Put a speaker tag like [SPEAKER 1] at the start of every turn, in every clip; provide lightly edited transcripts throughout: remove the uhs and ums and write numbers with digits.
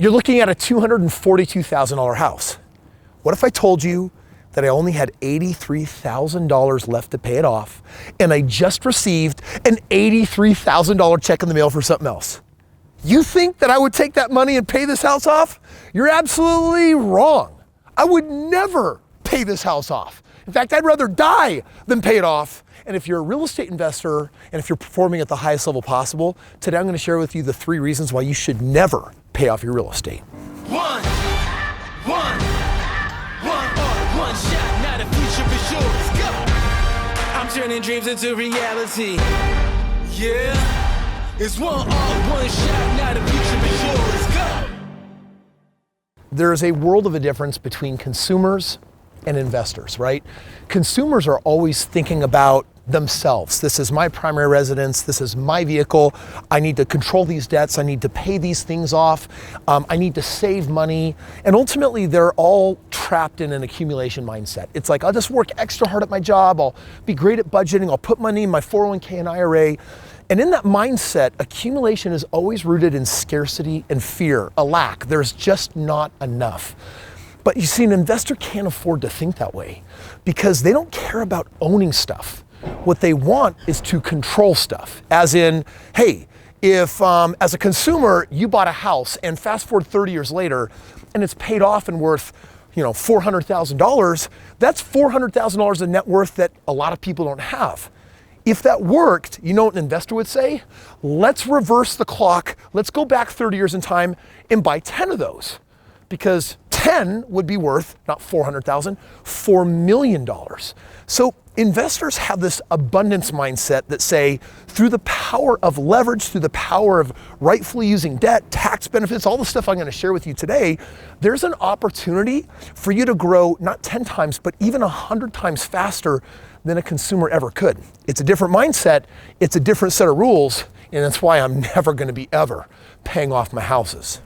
[SPEAKER 1] You're looking at a $242,000 house. What if I told you that I only had $83,000 left to pay it off, and I just received an $83,000 check in the mail for something else? You think that I would take that money and pay this house off? You're absolutely wrong. I would never pay this house off. In fact, I'd rather die than pay it off. And if you're a real estate investor and if you're performing at the highest level possible, today I'm going to share with you the 3 reasons why you should never pay off your real estate.
[SPEAKER 2] One shot, now the future is yours. Go! I'm turning dreams into reality. Yeah, it's one shot, now the future is yours. Go!
[SPEAKER 1] There is a world of a difference between consumers and investors, right? Consumers are always thinking about themselves. This is my primary residence. This is my vehicle. I need to control these debts. I need to pay these things off. I need to save money. And ultimately, they're all trapped in an accumulation mindset. It's like, I'll just work extra hard at my job. I'll be great at budgeting. I'll put money in my 401k and IRA. And in that mindset, accumulation is always rooted in scarcity and fear, a lack. There's just not enough. But you see, an investor can't afford to think that way because they don't care about owning stuff. What they want is to control stuff. As in, hey, if as a consumer, you bought a house and fast forward 30 years later and it's paid off and worth, $400,000, that's $400,000 of net worth that a lot of people don't have. If that worked, you know what an investor would say? Let's reverse the clock. Let's go back 30 years in time and buy 10 of those. Because 10 would be worth, not 400,000, $4 million. So investors have this abundance mindset that say, through the power of leverage, through the power of rightfully using debt, tax benefits, all the stuff I'm going to share with you today, there's an opportunity for you to grow not 10 times, but even 100 times faster than a consumer ever could. It's a different mindset. It's a different set of rules. And that's why I'm never going to be ever paying off my houses.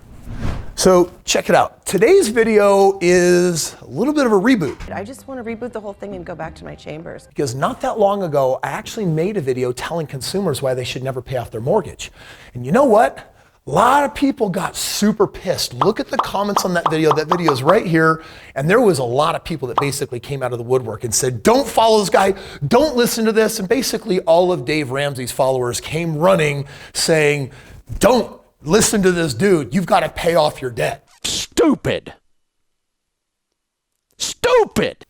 [SPEAKER 1] So check it out. Today's video is a little bit of a reboot.
[SPEAKER 3] I just want to reboot the whole thing and go back to my chambers.
[SPEAKER 1] Because not that long ago, I actually made a video telling consumers why they should never pay off their mortgage. And you know what? A lot of people got super pissed. Look at the comments on that video. That video is right here. And there was a lot of people that basically came out of the woodwork and said, don't follow this guy. Don't listen to this. And basically all of Dave Ramsey's followers came running saying, don't listen to this dude. You've got to pay off your debt. Stupid.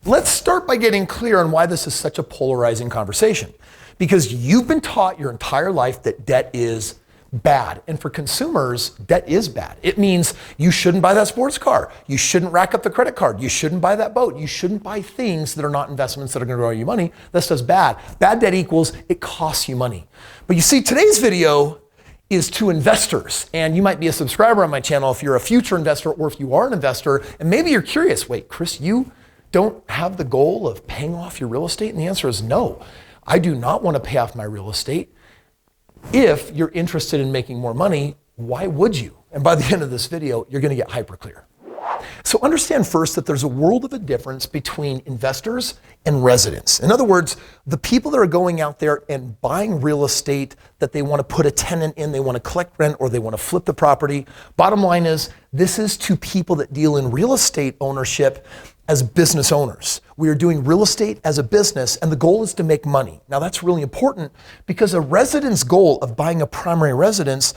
[SPEAKER 1] Let's start by getting clear on why this is such a polarizing conversation. Because you've been taught your entire life that debt is bad. And for consumers, debt is bad. It means you shouldn't buy that sports car. You shouldn't rack up the credit card. You shouldn't buy that boat. You shouldn't buy things that are not investments that are going to grow you money. That's just bad. Bad debt equals it costs you money. But you see, today's video is to investors. And you might be a subscriber on my channel if you're a future investor or if you are an investor. And maybe you're curious, wait, Kris, you don't have the goal of paying off your real estate? And the answer is no. I do not want to pay off my real estate. If you're interested in making more money, why would you? And by the end of this video, you're going to get hyper clear. So understand first that there's a world of a difference between investors and residents. In other words, the people that are going out there and buying real estate that they want to put a tenant in, they want to collect rent, or they want to flip the property. Bottom line is, this is to people that deal in real estate ownership as business owners. We are doing real estate as a business, and the goal is to make money. Now that's really important because a resident's goal of buying a primary residence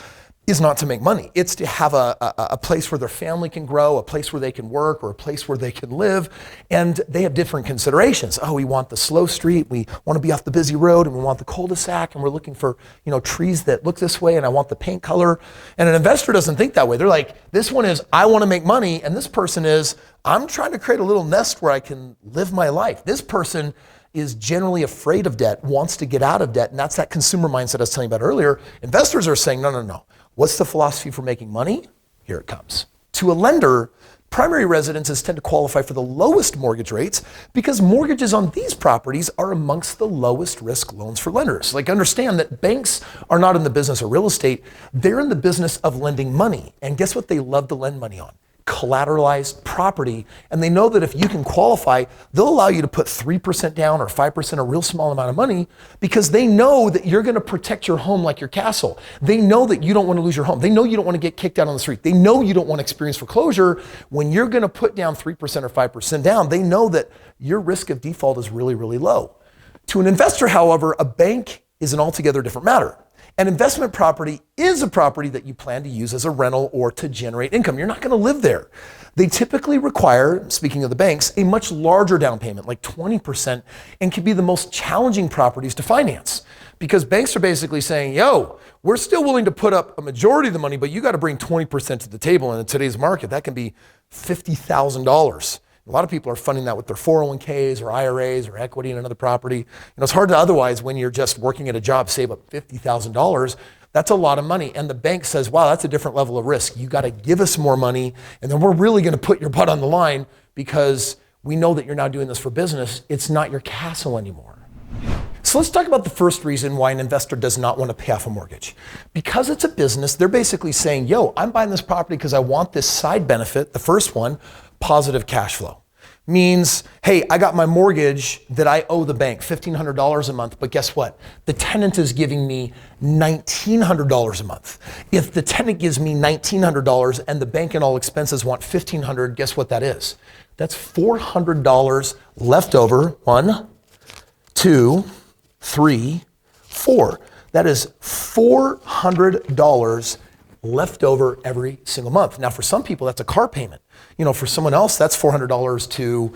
[SPEAKER 1] is not to make money. It's to have a place where their family can grow, a place where they can work, or a place where they can live. And they have different considerations. Oh, we want the slow street, we want to be off the busy road, and we want the cul-de-sac, and we're looking for trees that look this way, and I want the paint color. And an investor doesn't think that way. They're like, this one is, I want to make money, and this person is, I'm trying to create a little nest where I can live my life. This person is generally afraid of debt, wants to get out of debt, and that's that consumer mindset I was telling you about earlier. Investors are saying, no. What's the philosophy for making money? Here it comes. To a lender, primary residences tend to qualify for the lowest mortgage rates because mortgages on these properties are amongst the lowest risk loans for lenders. Like, understand that banks are not in the business of real estate. They're in the business of lending money. And guess what they love to lend money on? collateralized property, and they know that if you can qualify, they'll allow you to put 3% down or 5%, a real small amount of money, because they know that you're gonna protect your home like your castle. They know that you don't wanna lose your home. They know you don't wanna get kicked out on the street. They know you don't wanna experience foreclosure. When you're gonna put down 3% or 5% down, they know that your risk of default is really, really low. To an investor, however, a bank is an altogether different matter. An investment property is a property that you plan to use as a rental or to generate income. You're not going to live there. They typically require, speaking of the banks, a much larger down payment, like 20%, and can be the most challenging properties to finance. Because banks are basically saying, yo, we're still willing to put up a majority of the money, but you got to bring 20% to the table. And in today's market, that can be $50,000. A lot of people are funding that with their 401ks or IRAs or equity in another property. It's hard to otherwise, when you're just working at a job, save up $50,000. That's a lot of money. And the bank says, wow, that's a different level of risk. You got to give us more money, and then we're really going to put your butt on the line because we know that you're now doing this for business. It's not your castle anymore. So let's talk about the first reason why an investor does not want to pay off a mortgage. Because it's a business, they're basically saying, yo, I'm buying this property because I want this side benefit, the first one, positive cash flow. Means, hey, I got my mortgage that I owe the bank, $1,500 a month, but guess what? The tenant is giving me $1,900 a month. If the tenant gives me $1,900 and the bank and all expenses want $1,500, guess what that is? That's $400 left over. 1, 2, 3, 4. That is $400 left over every single month. Now, for some people, that's a car payment. For someone else, that's $400 to,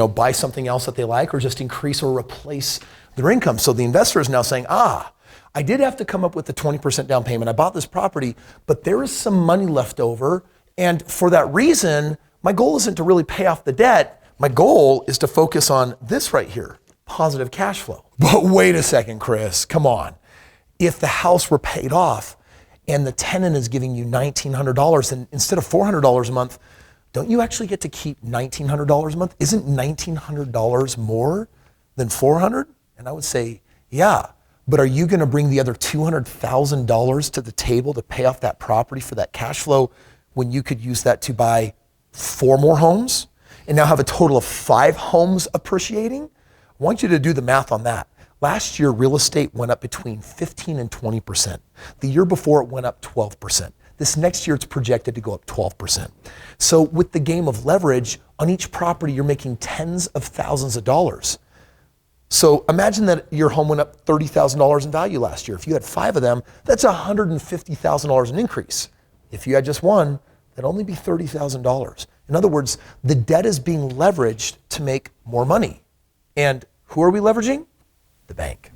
[SPEAKER 1] buy something else that they like or just increase or replace their income. So the investor is now saying, I did have to come up with the 20% down payment. I bought this property, but there is some money left over. And for that reason, my goal isn't to really pay off the debt. My goal is to focus on this right here, positive cash flow. But wait a second, Kris, come on. If the house were paid off, and the tenant is giving you $1,900, and instead of $400 a month, don't you actually get to keep $1,900 a month? Isn't $1,900 more than $400? And I would say, yeah, but are you gonna bring the other $200,000 to the table to pay off that property for that cash flow when you could use that to buy 4 more homes and now have a total of 5 homes appreciating? I want you to do the math on that. Last year, real estate went up between 15 and 20%. The year before, it went up 12%. This next year, it's projected to go up 12%. So with the game of leverage, on each property, you're making tens of thousands of dollars. So imagine that your home went up $30,000 in value last year. If you had 5 of them, that's $150,000 in increase. If you had just 1, that'd only be $30,000. In other words, the debt is being leveraged to make more money. And who are we leveraging? The bank.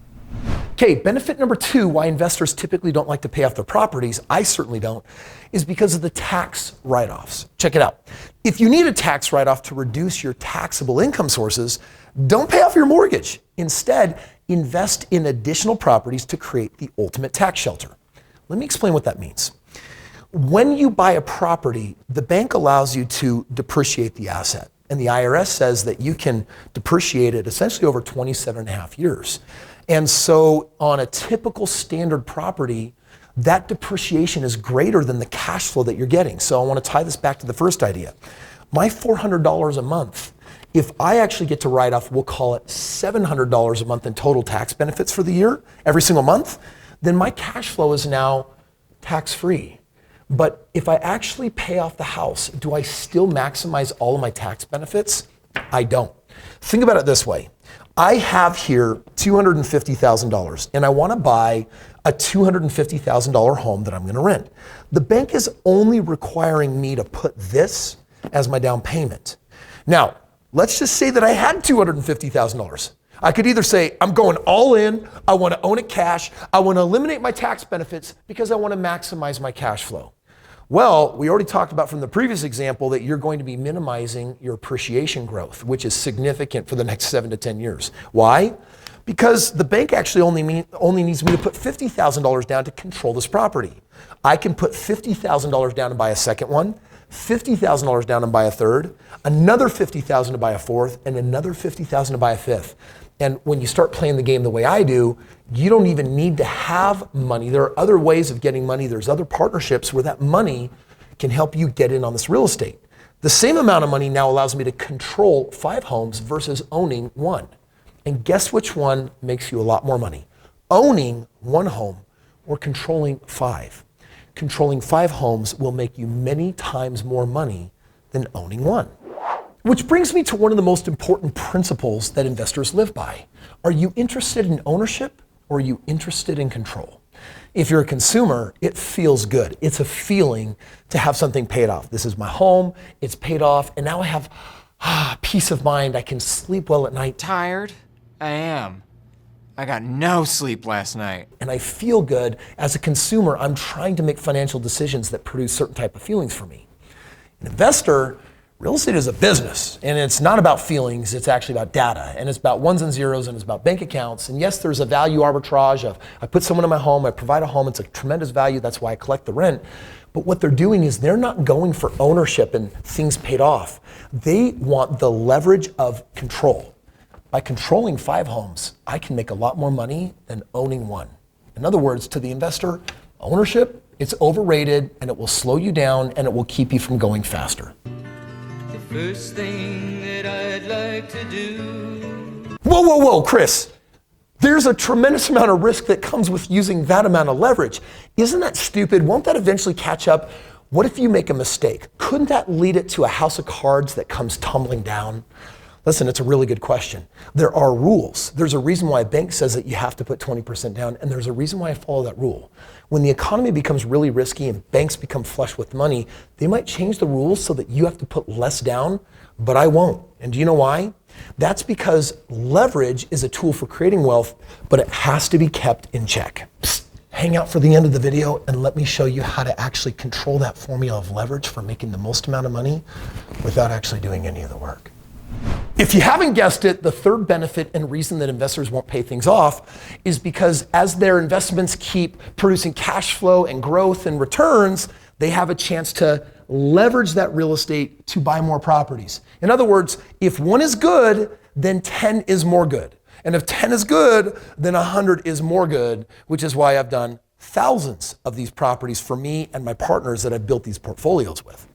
[SPEAKER 1] Okay, benefit number 2, why investors typically don't like to pay off their properties, I certainly don't, is because of the tax write-offs. Check it out. If you need a tax write-off to reduce your taxable income sources, don't pay off your mortgage. Instead, invest in additional properties to create the ultimate tax shelter. Let me explain what that means. When you buy a property, the bank allows you to depreciate the asset. And the IRS says that you can depreciate it essentially over 27 and a half years. And so on a typical standard property, that depreciation is greater than the cash flow that you're getting. So I want to tie this back to the first idea. My $400 a month, if I actually get to write off, we'll call it $700 a month in total tax benefits for the year, every single month, then my cash flow is now tax-free. But if I actually pay off the house, do I still maximize all of my tax benefits? I don't. Think about it this way. I have here $250,000 and I want to buy a $250,000 home that I'm going to rent. The bank is only requiring me to put this as my down payment. Now, let's just say that I had $250,000. I could either say, I'm going all in, I want to own it cash, I want to eliminate my tax benefits because I want to maximize my cash flow. Well, we already talked about from the previous example that you're going to be minimizing your appreciation growth, which is significant for the next 7 to 10 years. Why? Because the bank actually only needs me to put $50,000 down to control this property. I can put $50,000 down and buy a second one, $50,000 down and buy a third, another $50,000 to buy a fourth, and another $50,000 to buy a fifth. And when you start playing the game the way I do, you don't even need to have money. There are other ways of getting money. There's other partnerships where that money can help you get in on this real estate. The same amount of money now allows me to control 5 homes versus owning 1. And guess which one makes you a lot more money? Owning 1 home or controlling 5. Controlling 5 homes will make you many times more money than owning 1. Which brings me to one of the most important principles that investors live by. Are you interested in ownership or are you interested in control? If you're a consumer, it feels good. It's a feeling to have something paid off. This is my home, it's paid off, and now I have peace of mind. I can sleep well at night.
[SPEAKER 4] Tired? I am. I got no sleep last night.
[SPEAKER 1] And I feel good. As a consumer, I'm trying to make financial decisions that produce certain type of feelings for me. An investor, real estate is a business, and it's not about feelings, it's actually about data, and it's about ones and zeros, and it's about bank accounts. And yes, there's a value arbitrage of, I put someone in my home, I provide a home, it's a tremendous value, that's why I collect the rent. But what they're doing is they're not going for ownership and things paid off. They want the leverage of control. By controlling 5 homes, I can make a lot more money than owning 1. In other words, to the investor, ownership, it's overrated, and it will slow you down, and it will keep you from going faster.
[SPEAKER 2] First thing that I'd like to do.
[SPEAKER 1] Whoa, Kris. There's a tremendous amount of risk that comes with using that amount of leverage. Isn't that stupid? Won't that eventually catch up? What if you make a mistake? Couldn't that lead it to a house of cards that comes tumbling down? Listen, it's a really good question. There are rules. There's a reason why a bank says that you have to put 20% down, and there's a reason why I follow that rule. When the economy becomes really risky and banks become flush with money, they might change the rules so that you have to put less down, but I won't. And do you know why? That's because leverage is a tool for creating wealth, but it has to be kept in check. Psst, hang out for the end of the video and let me show you how to actually control that formula of leverage for making the most amount of money without actually doing any of the work. If you haven't guessed it, the third benefit and reason that investors won't pay things off is because as their investments keep producing cash flow and growth and returns, they have a chance to leverage that real estate to buy more properties. In other words, if 1 is good, then 10 is more good. And if 10 is good, then 100 is more good, which is why I've done thousands of these properties for me and my partners that I've built these portfolios with.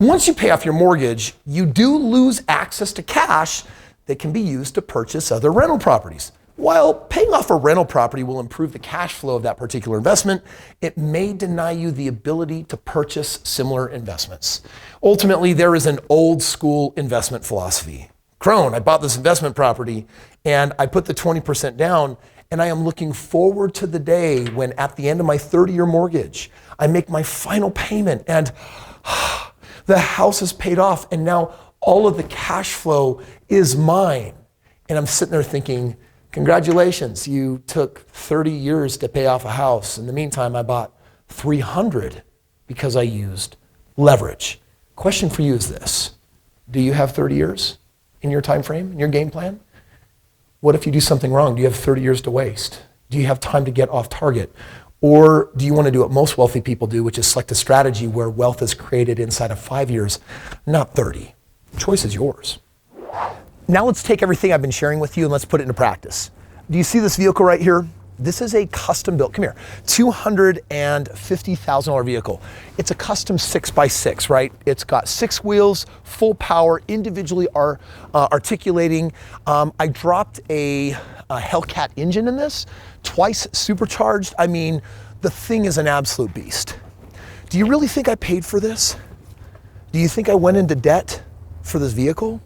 [SPEAKER 1] Once you pay off your mortgage, you do lose access to cash that can be used to purchase other rental properties. While paying off a rental property will improve the cash flow of that particular investment, it may deny you the ability to purchase similar investments. Ultimately, there is an old school investment philosophy. Krohn, I bought this investment property and I put the 20% down, and I am looking forward to the day when at the end of my 30-year mortgage, I make my final payment and the house is paid off, and now all of the cash flow is mine. And I'm sitting there thinking, congratulations, you took 30 years to pay off a house. In the meantime, I bought 300 because I used leverage. Question for you is this: do you have 30 years in your time frame, in your game plan? What if you do something wrong? Do you have 30 years to waste? Do you have time to get off target? Or do you want to do what most wealthy people do, which is select a strategy where wealth is created inside of 5 years, not 30? The choice is yours. Now let's take everything I've been sharing with you and let's put it into practice. Do you see this vehicle right here? This is a custom built, come here, $250,000 vehicle. It's a custom 6x6, right? It's got 6 wheels, full power, individually articulating. I dropped a Hellcat engine in this, twice supercharged. I mean, the thing is an absolute beast. Do you really think I paid for this? Do you think I went into debt for this vehicle?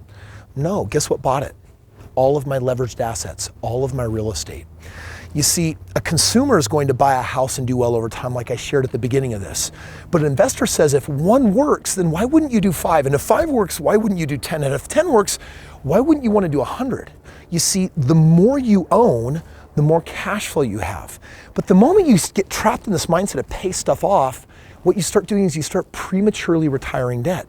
[SPEAKER 1] No, guess what bought it? All of my leveraged assets, all of my real estate. You see, a consumer is going to buy a house and do well over time, like I shared at the beginning of this. But an investor says, if 1 works, then why wouldn't you do 5? And if 5 works, why wouldn't you do 10? And if 10 works, why wouldn't you want to do 100? You see, the more you own, the more cash flow you have. But the moment you get trapped in this mindset of pay stuff off, what you start doing is you start prematurely retiring debt.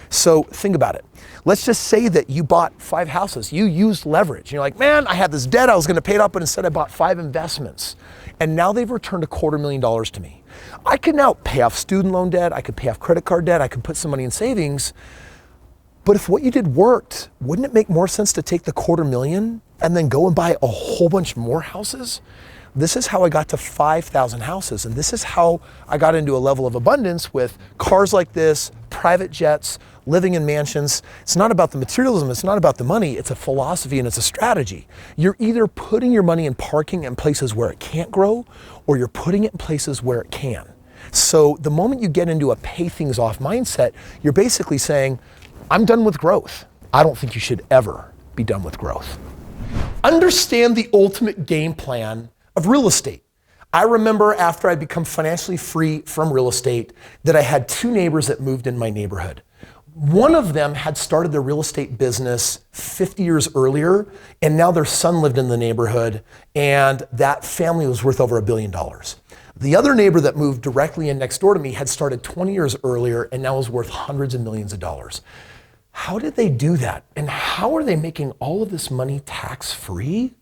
[SPEAKER 1] So think about it. Let's just say that you bought 5 houses. You used leverage. You're like, man, I had this debt I was going to pay it up, but instead I bought 5 investments. And now they've returned $250,000 to me. I could now pay off student loan debt. I could pay off credit card debt. I could put some money in savings. But if what you did worked, wouldn't it make more sense to take the $250,000 and then go and buy a whole bunch more houses? This is how I got to 5,000 houses. And this is how I got into a level of abundance with cars like this, private jets, living in mansions. It's not about the materialism, it's not about the money, it's a philosophy and it's a strategy. You're either putting your money in parking in places where it can't grow, or you're putting it in places where it can. So the moment you get into a pay things off mindset, you're basically saying, I'm done with growth. I don't think you should ever be done with growth. Understand the ultimate game plan of real estate. I remember after I become financially free from real estate that I had 2 neighbors that moved in my neighborhood. One of them had started their real estate business 50 years earlier, and now their son lived in the neighborhood, and that family was worth over $1 billion. The other neighbor that moved directly in next door to me had started 20 years earlier and now is worth hundreds of millions of dollars. How did they do that? And how are they making all of this money tax-free?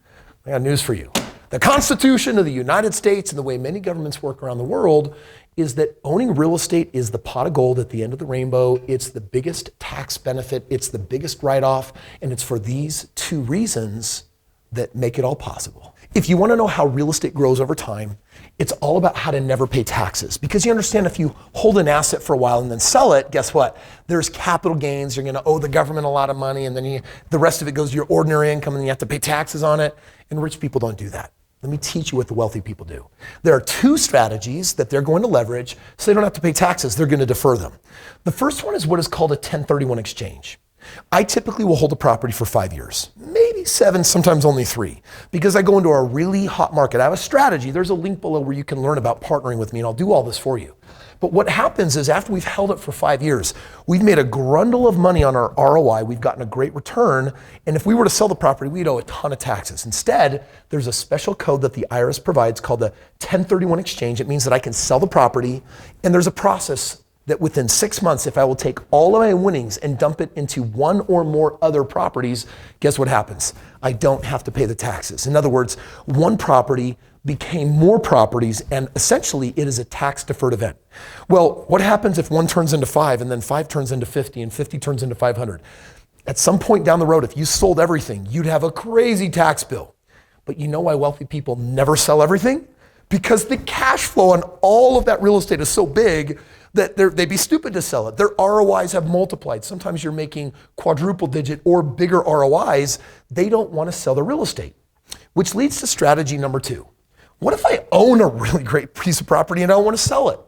[SPEAKER 1] I got news for you. The Constitution of the United States and the way many governments work around the world is that owning real estate is the pot of gold at the end of the rainbow. It's the biggest tax benefit. It's the biggest write-off. And it's for these 2 reasons that make it all possible. If you want to know how real estate grows over time, it's all about how to never pay taxes. Because you understand if you hold an asset for a while and then sell it, guess what? There's capital gains. You're going to owe the government a lot of money, and then the rest of it goes to your ordinary income, and you have to pay taxes on it. And rich people don't do that. Let me teach you what the wealthy people do. There are 2 strategies that they're going to leverage so they don't have to pay taxes. They're going to defer them. The first one is what is called a 1031 exchange. I typically will hold a property for 5 years, maybe 7, sometimes only 3, because I go into a really hot market. I have a strategy. There's a link below where you can learn about partnering with me, and I'll do all this for you. But what happens is after we've held it for 5 years, we've made a grundle of money on our ROI. We've gotten a great return. And if we were to sell the property, we'd owe a ton of taxes. Instead, there's a special code that the IRS provides called the 1031 exchange. It means that I can sell the property, and there's a process that within 6 months, if I will take all of my winnings and dump it into 1 or more other properties, guess what happens? I don't have to pay the taxes. In other words, one property became more properties, and essentially it is a tax deferred event. Well, what happens if 1 turns into 5, and then 5 turns into 50, and 50 turns into 500? At some point down the road, if you sold everything, you'd have a crazy tax bill. But you know why wealthy people never sell everything? Because the cash flow on all of that real estate is so big that they'd be stupid to sell it. Their ROIs have multiplied. Sometimes you're making quadruple digit or bigger ROIs. They don't want to sell the real estate, which leads to strategy number 2. What if I own a really great piece of property and I don't want to sell it?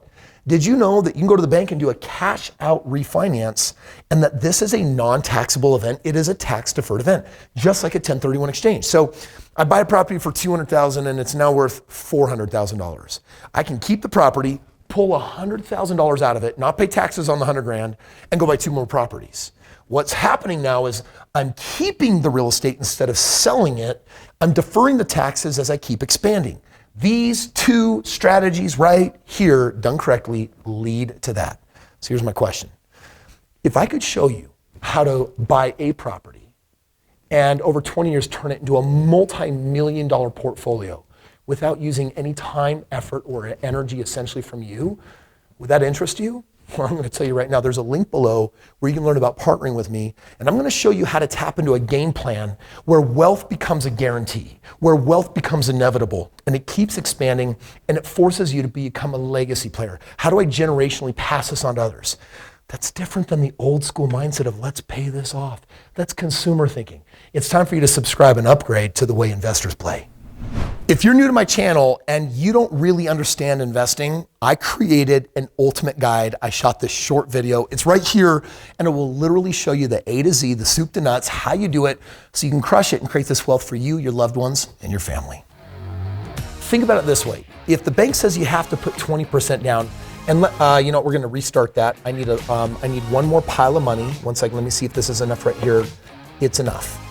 [SPEAKER 1] Did you know that you can go to the bank and do a cash out refinance, and that this is a non-taxable event? It is a tax deferred event, just like a 1031 exchange. So I buy a property for $200,000 and it's now worth $400,000. I can keep the property, pull $100,000 out of it, not pay taxes on the $100,000, and go buy 2 more properties. What's happening now is I'm keeping the real estate instead of selling it. I'm deferring the taxes as I keep expanding. These 2 strategies right here, done correctly, lead to that. So here's my question. If I could show you how to buy a property and over 20 years turn it into a multi-million-dollar portfolio without using any time, effort, or energy essentially from you, would that interest you? Well, I'm going to tell you right now, there's a link below where you can learn about partnering with me, and I'm going to show you how to tap into a game plan where wealth becomes a guarantee, where wealth becomes inevitable, and it keeps expanding, and it forces you to become a legacy player. How do I generationally pass this on to others? That's different than the old school mindset of let's pay this off. That's consumer thinking. It's time for you to subscribe and upgrade to the way investors play. If you're new to my channel and you don't really understand investing, I created an ultimate guide. I shot this short video. It's right here, and it will literally show you the A to Z, the soup to nuts, how you do it so you can crush it and create this wealth for you, your loved ones, and your family. Think about it this way. If the bank says you have to put 20% down, and you know what, we're gonna restart that. I need 1 more pile of money. 1 second, let me see if this is enough right here. It's enough.